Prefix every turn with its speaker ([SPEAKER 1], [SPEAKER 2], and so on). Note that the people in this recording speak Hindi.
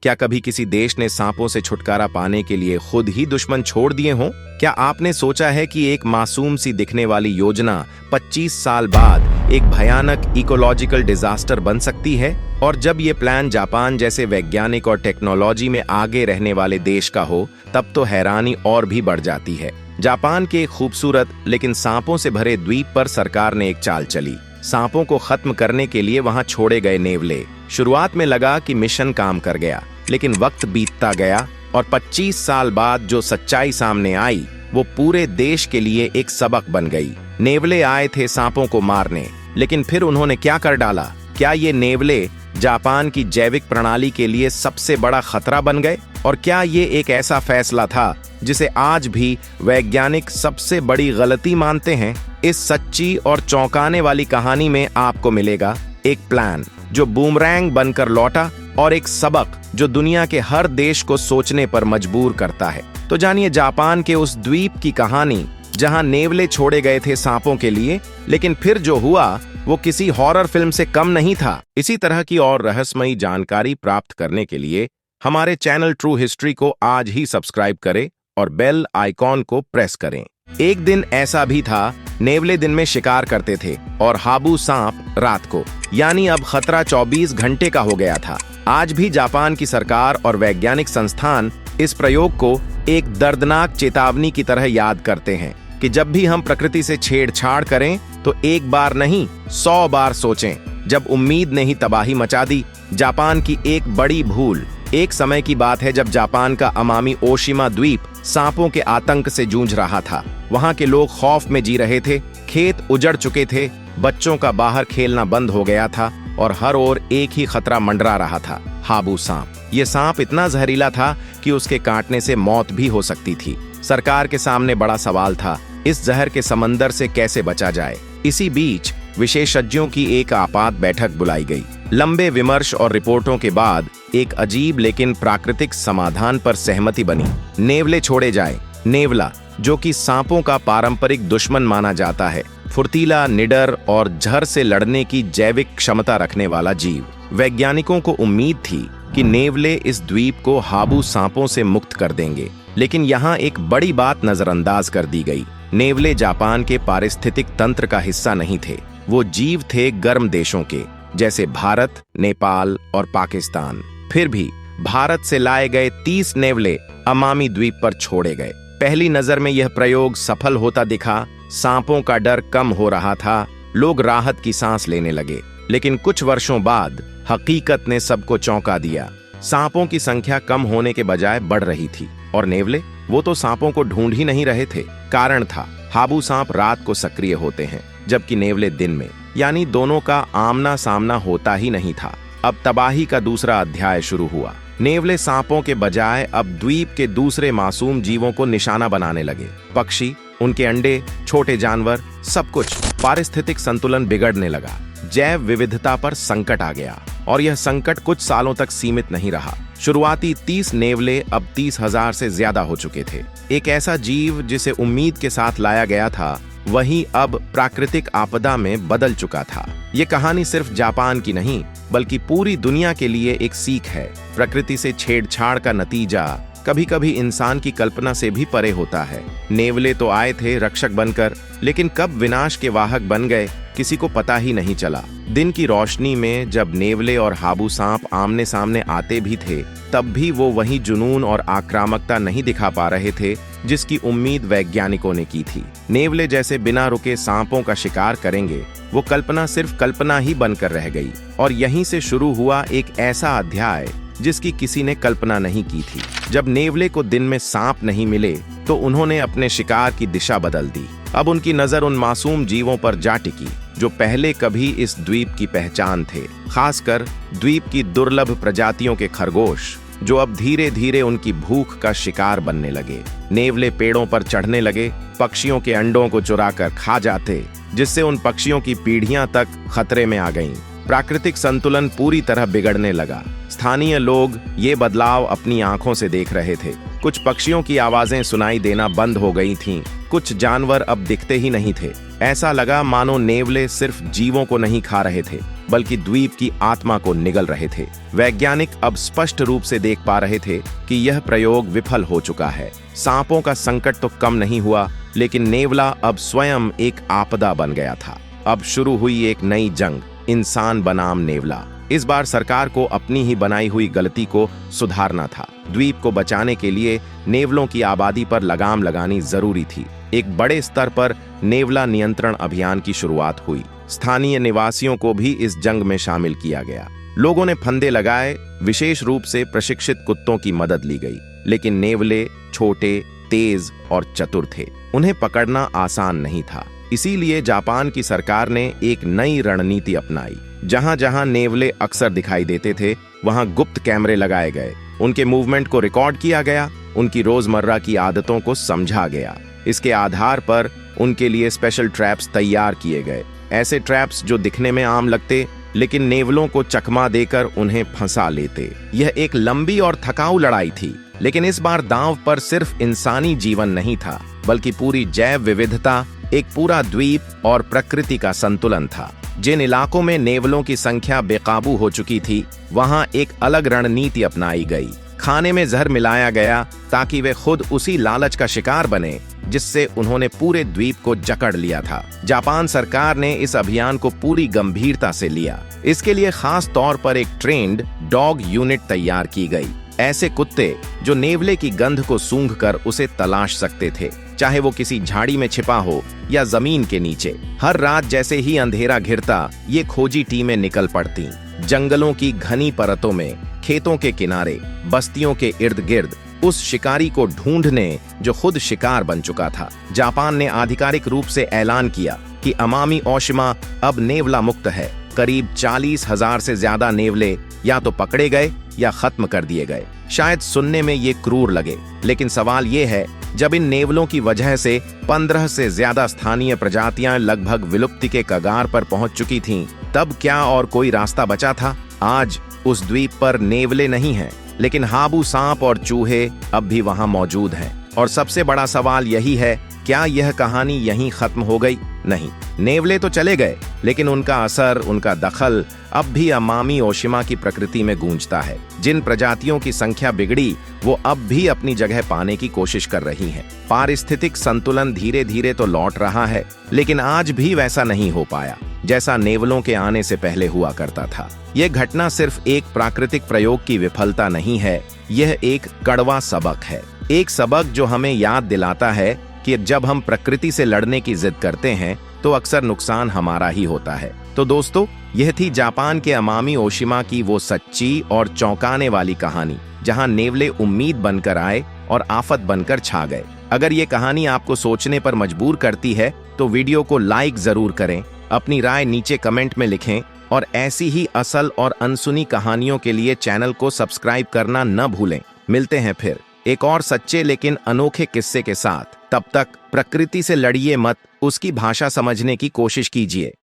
[SPEAKER 1] क्या कभी किसी देश ने सांपों से छुटकारा पाने के लिए खुद ही दुश्मन छोड़ दिए हों? क्या आपने सोचा है कि एक मासूम सी दिखने वाली योजना 25 साल बाद एक भयानक इकोलॉजिकल डिजास्टर बन सकती है? और जब ये प्लान जापान जैसे वैज्ञानिक और टेक्नोलॉजी में आगे रहने वाले देश का हो, तब तो हैरानी और भी बढ़ जाती है। जापान के एक खूबसूरत लेकिन सांपों से भरे द्वीप पर सरकार ने एक चाल चली। सांपों को खत्म करने के लिए वहां छोड़े गए नेवले। शुरुआत में लगा कि मिशन काम कर गया, लेकिन वक्त बीतता गया और 25 साल बाद जो सच्चाई सामने आई वो पूरे देश के लिए एक सबक बन गई। नेवले आए थे सांपों को मारने, लेकिन फिर उन्होंने क्या कर डाला? क्या ये नेवले जापान की जैविक प्रणाली के लिए सबसे बड़ा खतरा बन गए? और क्या ये एक ऐसा फैसला था जिसे आज भी वैज्ञानिक सबसे बड़ी गलती मानते हैं? इस सच्ची और चौंकाने वाली कहानी में आपको मिलेगा एक प्लान जो बूमरैंग बनकर लौटा और एक सबक जो दुनिया के हर देश को सोचने पर मजबूर करता है। तो जानिए जापान के उस द्वीप की कहानी जहां नेवले छोड़े गए थे सांपों के लिए, लेकिन फिर जो हुआ वो किसी हॉरर फिल्म से कम नहीं था। इसी तरह की और रहस्यमयी जानकारी प्राप्त करने के लिए हमारे चैनल ट्रू हिस्ट्री को आज ही सब्सक्राइब करें और बेल आइकॉन को प्रेस करें। एक दिन ऐसा भी था, नेवले दिन में शिकार करते थे और हाबू सांप रात को, यानी अब खतरा 24 घंटे का हो गया था। आज भी जापान की सरकार और वैज्ञानिक संस्थान इस प्रयोग को एक दर्दनाक चेतावनी की तरह याद करते हैं कि जब भी हम प्रकृति से छेड़छाड़ करें तो एक बार नहीं 100 बार सोचें। जब उम्मीद ने ही तबाही मचा दी। जापान की एक बड़ी भूल। एक समय की बात है जब जापान का अमामी ओशिमा द्वीप सांपों के आतंक से जूझ रहा था। वहां के लोग खौफ में जी रहे थे, खेत उजड़ चुके थे, बच्चों का बाहर खेलना बंद हो गया था और हर ओर एक ही खतरा मंडरा रहा था, हाबू सांप। ये सांप इतना जहरीला था कि उसके काटने से मौत भी हो सकती थी। सरकार के सामने बड़ा सवाल था, इस जहर के समंदर से कैसे बचा जाए। इसी बीच विशेषज्ञों की एक आपात बैठक बुलाई गई। लंबे विमर्श और रिपोर्टों के बाद एक अजीब लेकिन प्राकृतिक समाधान पर सहमति बनी। नेवले छोड़े जाए। नेवला, जो कि सांपों का पारंपरिक दुश्मन माना जाता है, फुर्तीला, निडर और जहर से लड़ने की जैविक क्षमता रखने वाला जीव। वैज्ञानिकों को उम्मीद थी कि नेवले इस द्वीप को हाबू सांपों से मुक्त कर देंगे, लेकिन यहाँ एक बड़ी बात नजरअंदाज कर दी गई। नेवले जापान के पारिस्थितिक तंत्र का हिस्सा नहीं थे। वो जीव थे गर्म देशों के, जैसे भारत, नेपाल और पाकिस्तान। फिर भी भारत से लाए गए 30 नेवले अमामी द्वीप पर छोड़े गए। पहली नजर में यह प्रयोग सफल होता दिखा। सांपों का डर कम हो रहा था, लोग राहत की सांस लेने लगे। लेकिन कुछ वर्षों बाद हकीकत ने सबको चौंका दिया। सांपों की संख्या कम होने के बजाय बढ़ रही थी और नेवले, वो तो सांपों को ढूंढ ही नहीं रहे थे। कारण था, हाबू सांप रात को सक्रिय होते हैं, जबकि नेवले दिन में, यानी दोनों का आमना सामना होता ही नहीं था। अब तबाही का दूसरा अध्याय शुरू हुआ। नेवले सांपों के बजाय अब द्वीप के दूसरे मासूम जीवों को निशाना बनाने लगे। पक्षी, उनके अंडे, छोटे जानवर, सब कुछ। पारिस्थितिक संतुलन बिगड़ने लगा। जैव विविधता पर संकट आ गया और यह संकट कुछ सालों तक सीमित नहीं रहा। शुरुआती 30 नेवले अब 30,000 से ज्यादा हो चुके थे। एक ऐसा जीव जिसे उम्मीद के साथ लाया गया था, वही अब प्राकृतिक आपदा में बदल चुका था। ये कहानी सिर्फ जापान की नहीं, बल्कि पूरी दुनिया के लिए एक सीख है। प्रकृति से छेड़छाड़ का नतीजा कभी कभी इंसान की कल्पना से भी परे होता है। नेवले तो आए थे रक्षक बनकर, लेकिन कब विनाश के वाहक बन गए, किसी को पता ही नहीं चला। दिन की रोशनी में जब नेवले और हाबू सांप आमने सामने आते भी थे, तब भी वो वही जुनून और आक्रामकता नहीं दिखा पा रहे थे जिसकी उम्मीद वैज्ञानिकों ने की थी। नेवले जैसे बिना रुके सांपों का शिकार करेंगे, वो कल्पना सिर्फ कल्पना ही बनकर रह गई। और यहीं से शुरू हुआ एक ऐसा अध्याय जिसकी किसी ने कल्पना नहीं की थी। जब नेवले को दिन में सांप नहीं मिले, तो उन्होंने अपने शिकार की दिशा बदल दी। अब उनकी नजर उन मासूम जीवों पर जा टिकी जो पहले कभी इस द्वीप की पहचान थे, खासकर द्वीप की दुर्लभ प्रजातियों के खरगोश, जो अब धीरे धीरे उनकी भूख का शिकार बनने लगे। नेवले पेड़ों पर चढ़ने लगे, पक्षियों के अंडों को चुराकर खा जाते, जिससे उन पक्षियों की पीढ़ियां तक खतरे में आ गईं। प्राकृतिक संतुलन पूरी तरह बिगड़ने लगा। स्थानीय लोग ये बदलाव अपनी आंखों से देख रहे थे। कुछ पक्षियों की आवाजें सुनाई देना बंद हो गई थीं, कुछ जानवर अब दिखते ही नहीं थे। ऐसा लगा मानो नेवले सिर्फ जीवों को नहीं खा रहे थे, बल्कि द्वीप की आत्मा को निगल रहे थे। वैज्ञानिक अब स्पष्ट रूप से देख पा रहे थे कि यह प्रयोग विफल हो चुका है। सांपों का संकट तो कम नहीं हुआ, लेकिन नेवला अब स्वयं एक आपदा बन गया था। अब शुरू हुई एक नई जंग, इंसान बनाम नेवला। इस बार सरकार को अपनी ही बनाई हुई गलती को सुधारना था। द्वीप को बचाने के लिए नेवलों की आबादी पर लगाम लगानी जरूरी थी। एक बड़े स्तर पर नेवला नियंत्रण अभियान की शुरुआत हुई। स्थानीय निवासियों को भी इस जंग में शामिल किया गया। लोगों ने फंदे लगाए, विशेष रूप से प्रशिक्षित कुत्तों की मदद ली गई। लेकिन नेवले छोटे, तेज और चतुर थे। उन्हें पकड़ना आसान नहीं था। इसीलिए जापान की सरकार ने एक नई रणनीति अपनाई। जहां जहां नेवले अक्सर दिखाई देते थे, वहां गुप्त कैमरे लगाए गए। उनके मूवमेंट को रिकॉर्ड किया गया, उनकी रोजमर्रा की आदतों को समझा गया। इसके आधार पर उनके लिए स्पेशल ट्रैप्स तैयार किए गए। ऐसे ट्रैप्स जो दिखने में आम लगते, लेकिन नेवलों को चकमा देकर उन्हें फंसा लेते। यह एक लंबी और थकाऊ लड़ाई थी, लेकिन इस बार दांव पर सिर्फ इंसानी जीवन नहीं था, बल्कि पूरी जैव विविधता, एक पूरा द्वीप और प्रकृति का संतुलन था। जिन इलाकों में नेवलों की संख्या बेकाबू हो चुकी थी, वहां एक अलग रणनीति अपनाई गई। खाने में जहर मिलाया गया ताकि वे खुद उसी लालच का शिकार बने जिससे उन्होंने पूरे द्वीप को जकड़ लिया था। जापान सरकार ने इस अभियान को पूरी गंभीरता से लिया। इसके लिए खास तौर पर एक ट्रेन्ड डॉग यूनिट तैयार की गई। ऐसे कुत्ते जो नेवले की गंध को सूंघकर उसे तलाश सकते थे, चाहे वो किसी झाड़ी में छिपा हो या जमीन के नीचे। हर रात जैसे ही अंधेरा घिरता, ये खोजी टीमें निकल पड़ती। जंगलों की घनी परतों में, खेतों के किनारे, बस्तियों के इर्द गिर्द उस शिकारी को ढूंढने जो खुद शिकार बन चुका था। जापान ने आधिकारिक रूप से ऐलान किया कि अमामी ओशिमा अब नेवला मुक्त है। करीब 40,000 से ज्यादा नेवले या तो पकड़े गए या खत्म कर दिए गए। शायद सुनने में ये क्रूर लगे, लेकिन सवाल ये है, जब इन नेवलों की वजह से 15 से ज्यादा स्थानीय प्रजातियां लगभग विलुप्ति के कगार पर पहुंच चुकी थीं, तब क्या और कोई रास्ता बचा था? आज उस द्वीप पर नेवले नहीं हैं, लेकिन हाबू सांप और चूहे अब भी वहां मौजूद हैं। और सबसे बड़ा सवाल यही है, क्या यह कहानी यहीं खत्म हो गई? नहीं, नेवले तो चले गए, लेकिन उनका असर, उनका दखल अब भी अमामी ओशिमा की प्रकृति में गूंजता है। जिन प्रजातियों की संख्या बिगड़ी, वो अब भी अपनी जगह पाने की कोशिश कर रही हैं। पारिस्थितिक संतुलन धीरे धीरे तो लौट रहा है, लेकिन आज भी वैसा नहीं हो पाया जैसा नेवलों के आने से पहले हुआ करता था। यह घटना सिर्फ एक प्राकृतिक प्रयोग की विफलता नहीं है, यह एक कड़वा सबक है। एक सबक जो हमें याद दिलाता है कि जब हम प्रकृति से लड़ने की जिद करते हैं, तो अक्सर नुकसान हमारा ही होता है। तो दोस्तों, यह थी जापान के अमामी ओशिमा की वो सच्ची और चौंकाने वाली कहानी, जहां नेवले उम्मीद बनकर आए और आफत बनकर छा गए। अगर ये कहानी आपको सोचने पर मजबूर करती है, तो वीडियो को लाइक जरूर करें, अपनी राय नीचे कमेंट में लिखें और ऐसी ही असल और अनसुनी कहानियों के लिए चैनल को सब्सक्राइब करना न भूलें। मिलते हैं फिर एक और सच्चे लेकिन अनोखे किस्से के साथ। तब तक प्रकृति से लड़िए मत, उसकी भाषा समझने की कोशिश कीजिए।